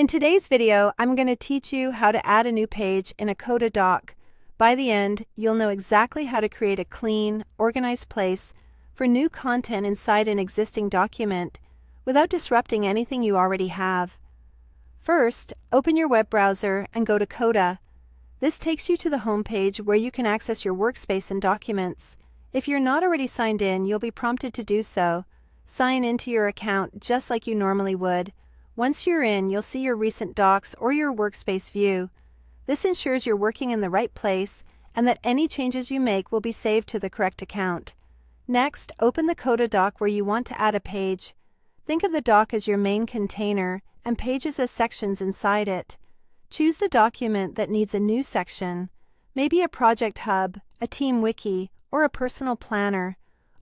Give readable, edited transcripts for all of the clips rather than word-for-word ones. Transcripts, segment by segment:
In today's video, I'm going to teach you how to add a new page in a Coda doc. By the end, you'll know exactly how to create a clean, organized place for new content inside an existing document without disrupting anything you already have. First, open your web browser and go to Coda. This takes you to the home page where you can access your workspace and documents. If you're not already signed in, you'll be prompted to do so. Sign into your account just like you normally would. Once you're in, you'll see your recent docs or your workspace view. This ensures you're working in the right place and that any changes you make will be saved to the correct account. Next, open the Coda doc where you want to add a page. Think of the doc as your main container and pages as sections inside it. Choose the document that needs a new section, maybe a project hub, a team wiki, or a personal planner.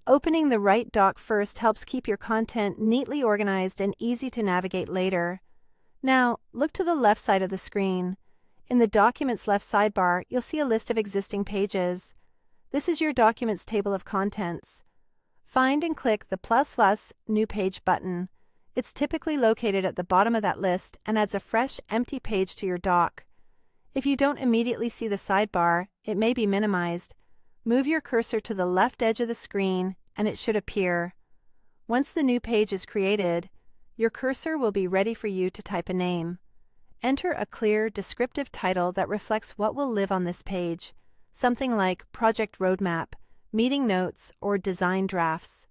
Opening the right doc first helps keep your content neatly organized and easy to navigate later. Now, look to the left side of the screen. In the document's left sidebar, you'll see a list of existing pages. This is your document's table of contents. Find and click the New Page button. It's typically located at the bottom of that list and adds a fresh, empty page to your doc. If you don't immediately see the sidebar, it may be minimized. Move your cursor to the left edge of the screen and it should appear. Once the new page is created, your cursor will be ready for you to type a name. Enter a clear, descriptive title that reflects what will live on this page, something like Project Roadmap, Meeting Notes, or Design Drafts.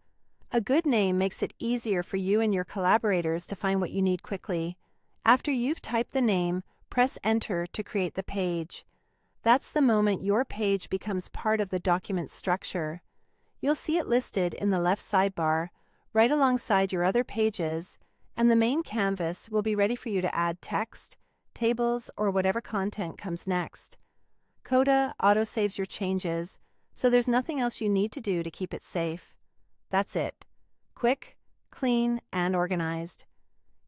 A good name makes it easier for you and your collaborators to find what you need quickly. After you've typed the name, press Enter to create the page. That's the moment your page becomes part of the document's structure. You'll see it listed in the left sidebar, right alongside your other pages, and the main canvas will be ready for you to add text, tables, or whatever content comes next. Coda autosaves your changes, so there's nothing else you need to do to keep it safe. That's it. Quick, clean, and organized.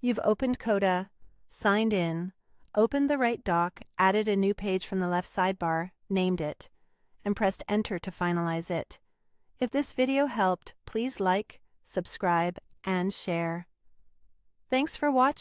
You've opened Coda, signed in, opened the right doc, added a new page from the left sidebar, named it, and pressed Enter to finalize it. If this video helped, please like, subscribe, and share. Thanks for watching.